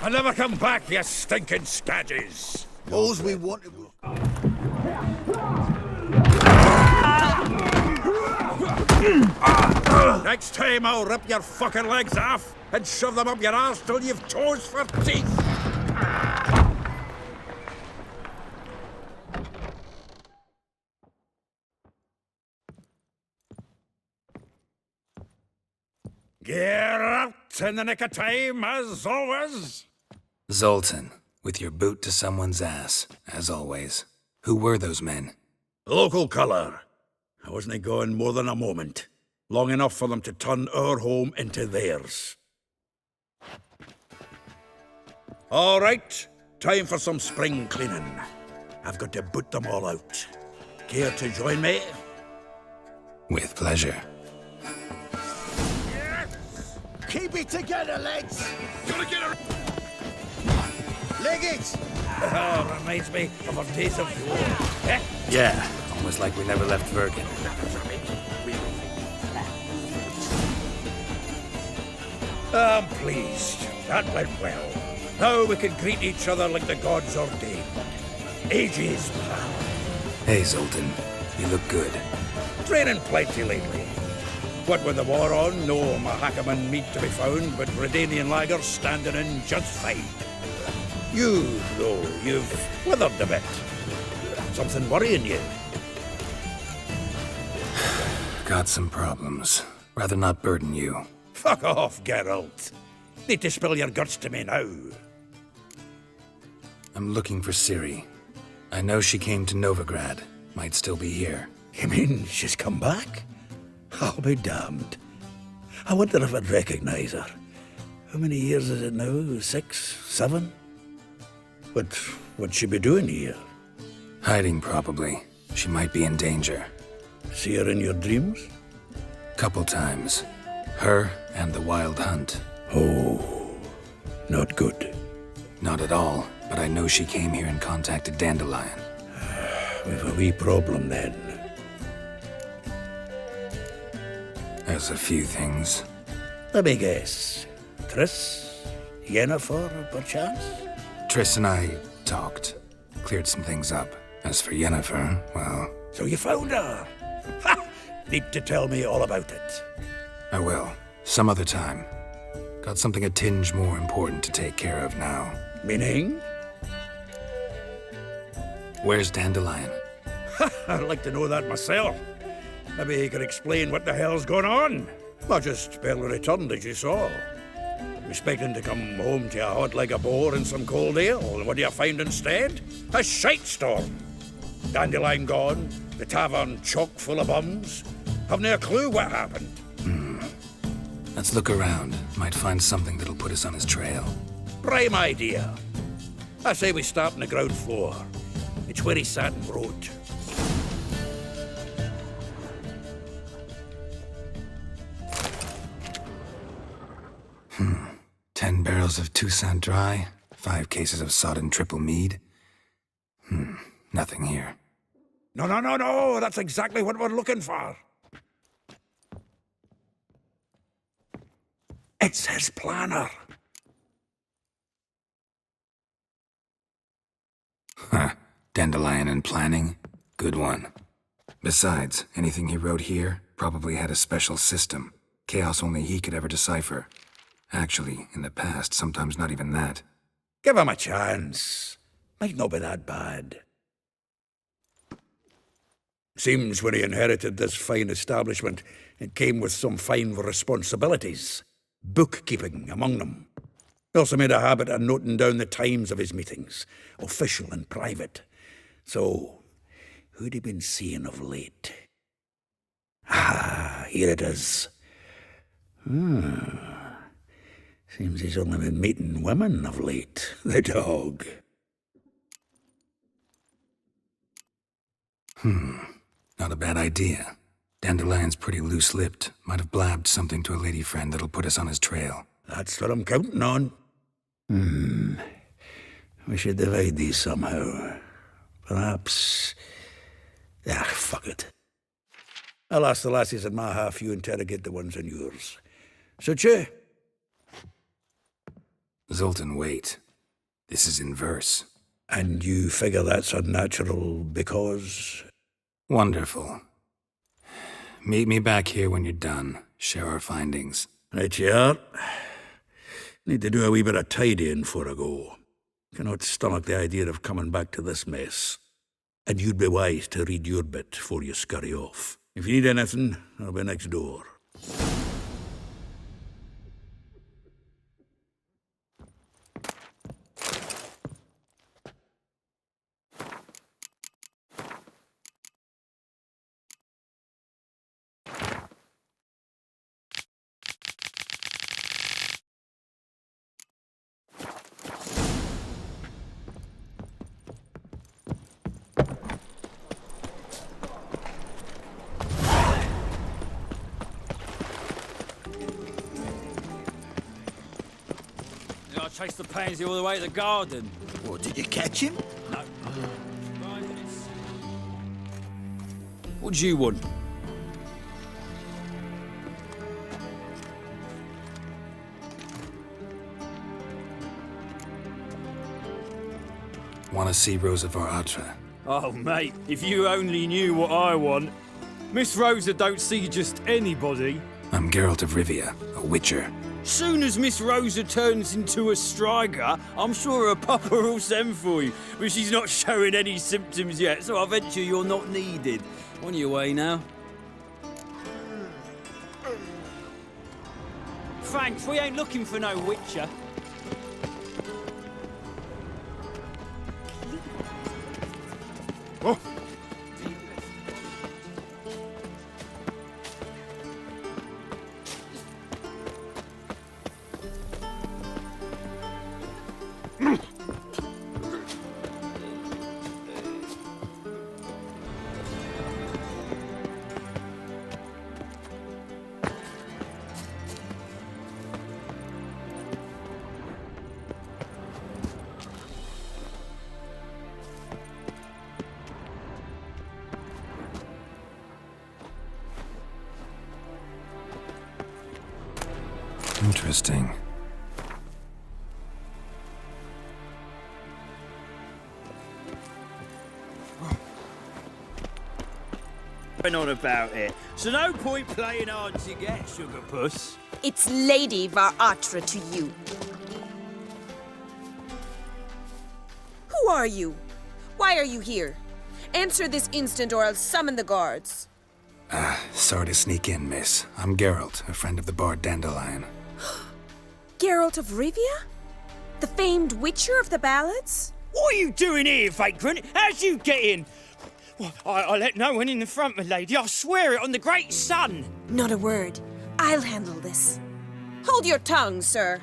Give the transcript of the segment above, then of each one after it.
And never come back, you stinking scadges! All's we want... Next time I'll rip your fucking legs off and shove them up your arse till you've toes for teeth! Geralt in the nick of time, as always. Zoltan, with your boot to someone's ass, as always. Who were those men? Local colour. I wasn't gone more than a moment. Long enough for them to turn our home into theirs. All right, time for some spring cleaning. I've got to boot them all out. Care to join me? With pleasure. Keep it together, lads! Gonna get her! Leg it! Reminds me of our days of war. Eh? Yeah, almost like we never left Virgin. I'm pleased. That went well. Now we can greet each other like the gods ordained. Ages, pal. Hey, Zoltan. You look good. Training plenty lately. What with the war on, no Mahakaman meat to be found, but Redanian lagers standing in just fine. You, though, you've withered a bit. Something worrying you? Got some problems. Rather not burden you. Fuck off, Geralt. Need to spill your guts to me now. I'm looking for Ciri. I know she came to Novigrad. Might still be here. You mean she's come back? I'll be damned. I wonder if I'd recognize her. How many years is it now? 6, 7? What'd she be doing here? Hiding, probably. She might be in danger. See her in your dreams? Couple times. Her and the Wild Hunt. Oh, not good. Not at all, but I know she came here and contacted Dandelion. We've a wee problem then. There's a few things. Let me guess. Triss? Yennefer, perchance? Triss and I talked. Cleared some things up. As for Yennefer, well... So you found her? Ha! Need to tell me all about it. I will. Some other time. Got something a tinge more important to take care of now. Meaning? Where's Dandelion? I'd like to know that myself. Maybe he could explain what the hell's going on. I just barely returned, as you saw. Expecting to come home to a hot like a boar and some cold ale, and what do you find instead? A shite storm. Dandelion gone, the tavern chock full of bums. Haven't a clue what happened. Let's look around. Might find something that'll put us on his trail. Prime idea. I say we start on the ground floor. It's where he sat and wrote. Hmm. 10 barrels of Toussaint Dry, 5 cases of sodden triple mead. Nothing here. No, that's exactly what we're looking for. It's his planner. Huh. Dandelion and planning? Good one. Besides, anything he wrote here probably had a special system. Chaos only he could ever decipher. Actually, in the past, sometimes not even that. Give him a chance. Might not be that bad. Seems when he inherited this fine establishment, it came with some fine responsibilities. Bookkeeping among them. He also made a habit of noting down the times of his meetings, official and private. So, who'd he been seeing of late? Ah, here it is. Seems he's only been meeting women of late, the dog. Not a bad idea. Dandelion's pretty loose-lipped. Might have blabbed something to a lady friend that'll put us on his trail. That's what I'm counting on. We should divide these somehow. Perhaps... fuck it. I'll ask the lassies in my half, you interrogate the ones in yours. Suit you? Zoltan, wait. This is in verse. And you figure that's unnatural because... Wonderful. Meet me back here when you're done. Share our findings. Right you are. Need to do a wee bit of tidying before I go. Cannot stomach the idea of coming back to this mess. And you'd be wise to read your bit before you scurry off. If you need anything, I'll be next door. I chased the pansy all the way to the garden. What, did you catch him? No. What do you want? Want to see Rosa Varatra? Oh, mate, if you only knew what I want. Miss Rosa don't see just anybody. I'm Geralt of Rivia, a witcher. Soon as Miss Rosa turns into a striker, I'm sure her papa will send for you. But she's not showing any symptoms yet, so I venture you're not needed. On your way now. Thanks, we ain't looking for no witcher. Oh. Interesting. On about it. So no point playing hard to get, sugar puss. It's Lady Varatra to you. Who are you? Why are you here? Answer this instant or I'll summon the guards. Sorry to sneak in, miss. I'm Geralt, a friend of the bard Dandelion. Geralt of Rivia? The famed witcher of the ballads? What are you doing here, vagrant? How'd you get in? Well, I let no one in the front, my lady. I swear it on the great sun. Not a word. I'll handle this. Hold your tongue, sir.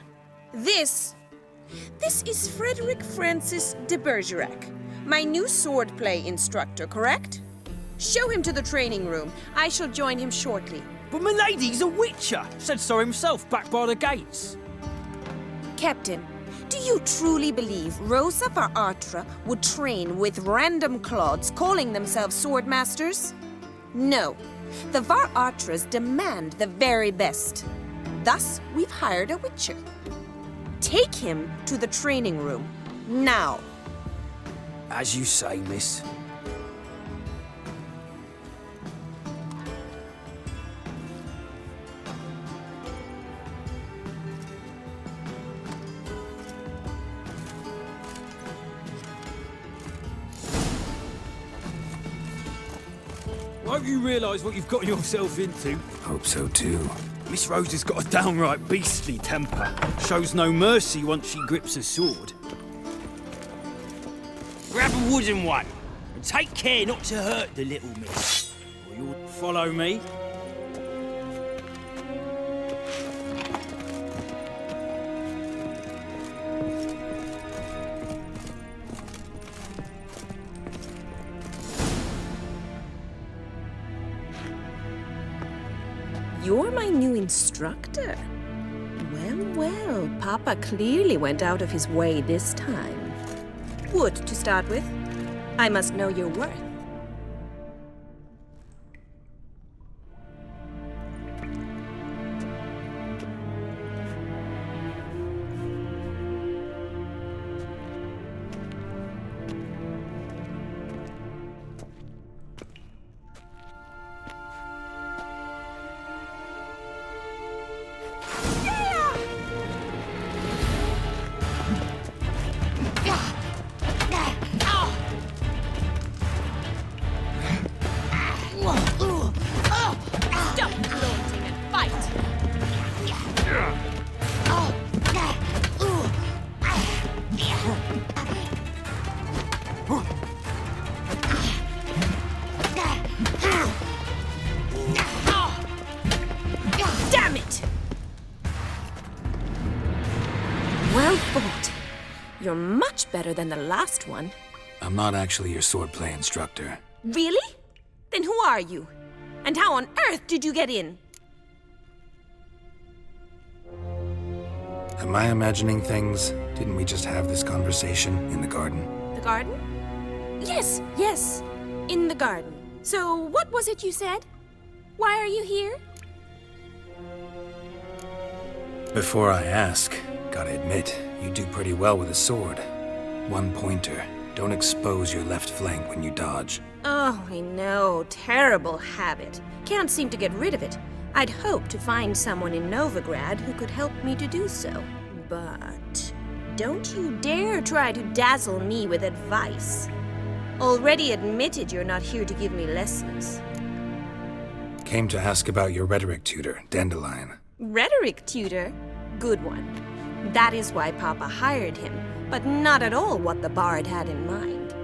This is Frederick Francis de Bergerac, my new swordplay instructor, correct? Show him to the training room. I shall join him shortly. But my lady's a witcher. Said so himself back by the gates. Captain, do you truly believe Rosa Varatra would train with random clods calling themselves sword masters? No. The Varatras demand the very best. Thus, we've hired a witcher. Take him to the training room. Now. As you say, miss. Won't you realise what you've got yourself into? Hope so too. Miss Rosa's got a downright beastly temper. Shows no mercy once she grips a sword. Grab a wooden one, and take care not to hurt the little miss. Or you'll follow me. You're my new instructor. Well, well, Papa clearly went out of his way this time. Wood, to start with. I must know your worth. Well fought. You're much better than the last one. I'm not actually your swordplay instructor. Really? Then who are you? And how on earth did you get in? Am I imagining things? Didn't we just have this conversation in the garden? The garden? Yes, yes. In the garden. So, what was it you said? Why are you here? Before I ask, gotta admit, you do pretty well with a sword. One pointer. Don't expose your left flank when you dodge. Oh, I know. Terrible habit. Can't seem to get rid of it. I'd hoped to find someone in Novigrad who could help me to do so. But don't you dare try to dazzle me with advice. Already admitted you're not here to give me lessons. Came to ask about your rhetoric tutor, Dandelion. Rhetoric tutor? Good one. That is why Papa hired him, but not at all what the bard had in mind.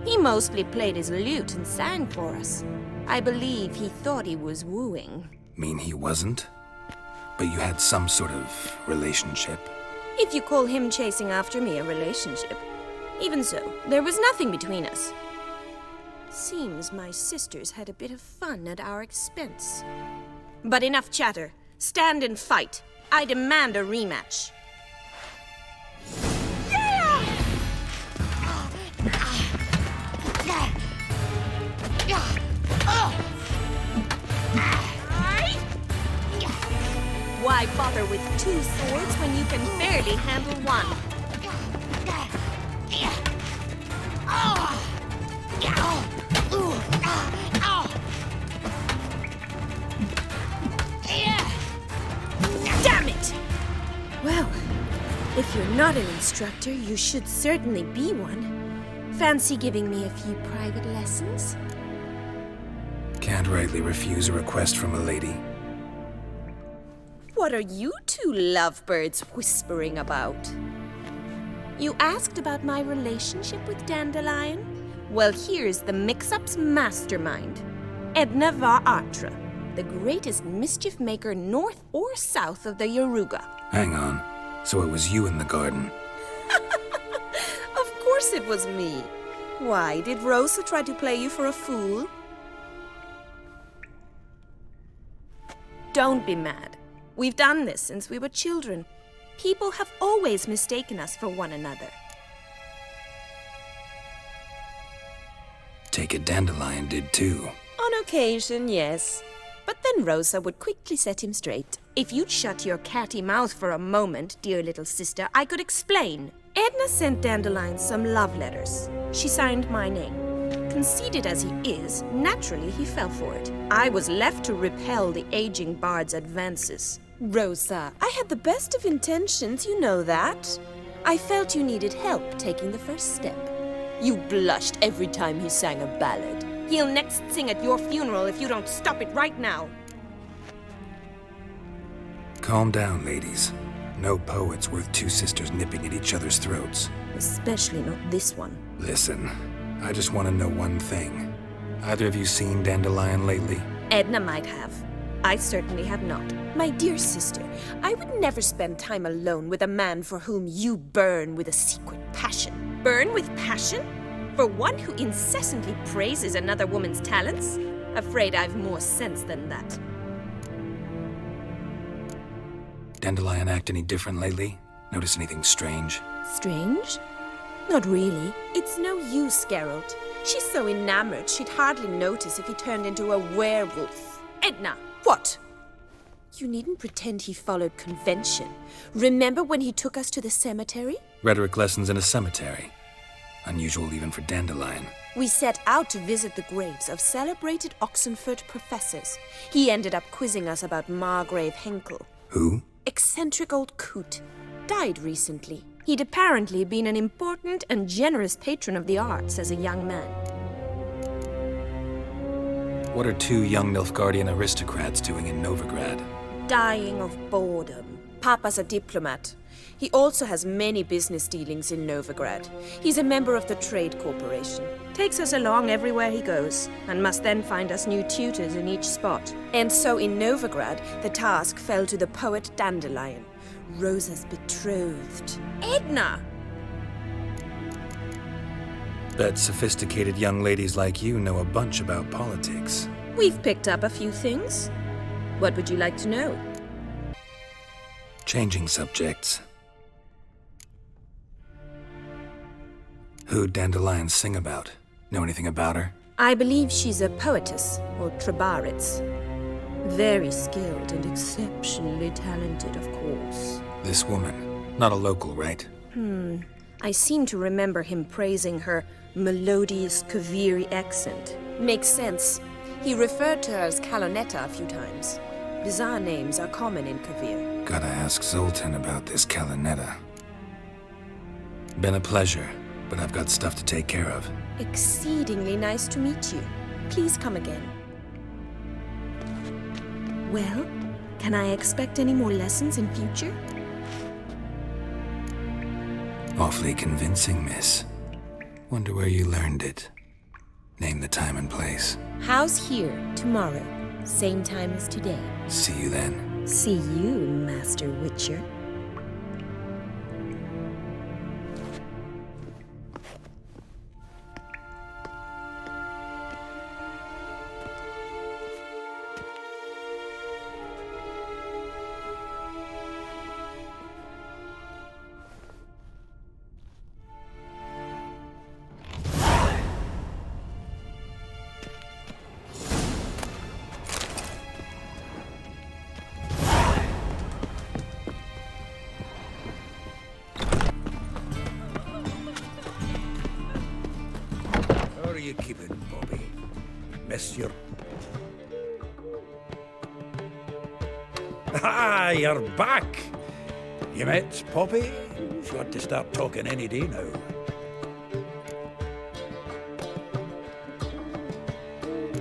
He mostly played his lute and sang for us. I believe he thought he was wooing. Mean he wasn't? But you had some sort of relationship? If you call him chasing after me a relationship. Even so, there was nothing between us. Seems my sisters had a bit of fun at our expense. But enough chatter. Stand and fight. I demand a rematch. Why bother with two swords when you can barely handle one? Damn it! Well, if you're not an instructor, you should certainly be one. Fancy giving me a few private lessons? Can't rightly refuse a request from a lady. What are you two lovebirds whispering about? You asked about my relationship with Dandelion? Well, here's the mix-up's mastermind. Edna var Atra, the greatest mischief maker north or south of the Yaruga. Hang on. So it was you in the garden? Of course it was me. Why, did Rosa try to play you for a fool? Don't be mad. We've done this since we were children. People have always mistaken us for one another. Take it Dandelion did too. On occasion, yes. But then Rosa would quickly set him straight. If you'd shut your catty mouth for a moment, dear little sister, I could explain. Edna sent Dandelion some love letters. She signed my name. Conceited as he is, naturally he fell for it. I was left to repel the aging bard's advances. Rosa, I had the best of intentions, you know that. I felt you needed help taking the first step. You blushed every time he sang a ballad. He'll next sing at your funeral if you don't stop it right now. Calm down, ladies. No poet's worth two sisters nipping at each other's throats. Especially not this one. Listen, I just want to know one thing. Either of you seen Dandelion lately? Edna might have. I certainly have not. My dear sister, I would never spend time alone with a man for whom you burn with a secret passion. Burn with passion? For one who incessantly praises another woman's talents? Afraid I've more sense than that. Dandelion act any different lately? Notice anything strange? Strange? Not really. It's no use, Geralt. She's so enamored she'd hardly notice if he turned into a werewolf. Edna! What? You needn't pretend he followed convention. Remember when he took us to the cemetery? Rhetoric lessons in a cemetery. Unusual even for Dandelion. We set out to visit the graves of celebrated Oxenford professors. He ended up quizzing us about Margrave Henkel. Who? Eccentric old coot. Died recently. He'd apparently been an important and generous patron of the arts as a young man. What are two young Nilfgaardian aristocrats doing in Novigrad? Dying of boredom. Papa's a diplomat. He also has many business dealings in Novigrad. He's a member of the Trade Corporation. Takes us along everywhere he goes, and must then find us new tutors in each spot. And so in Novigrad, the task fell to the poet Dandelion. Rosa's betrothed. Edna! Bet sophisticated young ladies like you know a bunch about politics. We've picked up a few things. What would you like to know? Changing subjects. Who'd Dandelion sing about? Know anything about her? I believe she's a poetess, or trabaritz. Very skilled and exceptionally talented, of course. This woman. Not a local, right? I seem to remember him praising her melodious Kaviri accent. Makes sense. He referred to her as Calonetta a few times. Bizarre names are common in Kavir. Gotta ask Zoltan about this Calonetta. Been a pleasure, but I've got stuff to take care of. Exceedingly nice to meet you. Please come again. Well, can I expect any more lessons in future? Awfully convincing, miss. Wonder where you learned it. Name the time and place. House here, tomorrow. Same time as today. See you then. See you, Master Witcher. How are you keeping, Bobby? Miss your... Ah, you're back! You met Poppy? She ought to start talking any day now.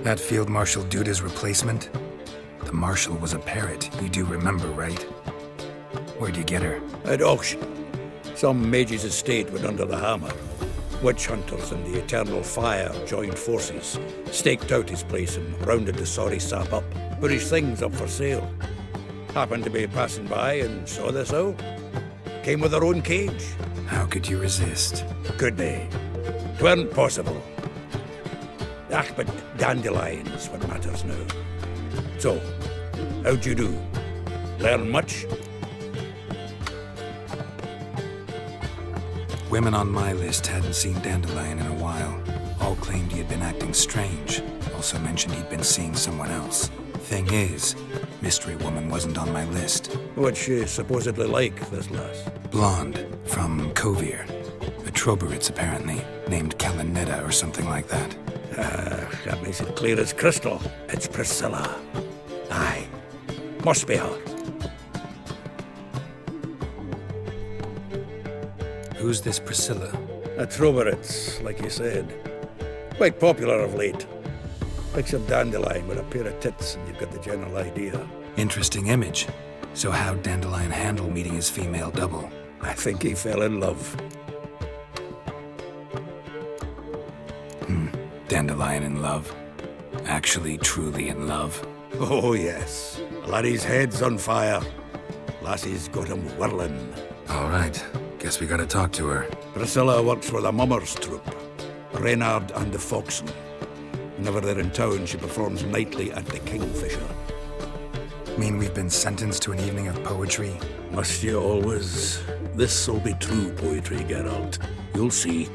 That Field Marshal Duda's replacement? The Marshal was a parrot, you do remember, right? Where'd you get her? At auction. Some mage's estate went under the hammer. Witch hunters and the Eternal Fire joined forces, staked out his place and rounded the sorry sap up, put his things up for sale. Happened to be passing by and saw this out. Came with her own cage. How could you resist? Could they? 'Tweren't possible. Ah, but Dandelion's what matters now. So, how'd you do? Learn much? Women on my list hadn't seen Dandelion in a while. All claimed he had been acting strange. Also mentioned he'd been seeing someone else. Thing is, Mystery Woman wasn't on my list. What's she supposedly like, this lass? Blonde, from Kovir. A Trobaritz, apparently, named Calonetta or something like that. That makes it clear as crystal. It's Priscilla. Aye. Must be her. Who's this Priscilla? A Trobaritz, like you said. Quite popular of late. Picture Dandelion with a pair of tits and you've got the general idea. Interesting image. So how'd Dandelion handle meeting his female double? I think he fell in love. Dandelion in love. Actually, truly in love. Oh, yes. Laddie's head's on fire. Lassie's got him whirling. All right. Guess we gotta talk to her. Priscilla works for the Mummers troupe. Reynard and the Foxen. Whenever they're in town, she performs nightly at the Kingfisher. Mean we've been sentenced to an evening of poetry? Must you always? This'll be true poetry, Geralt. You'll see.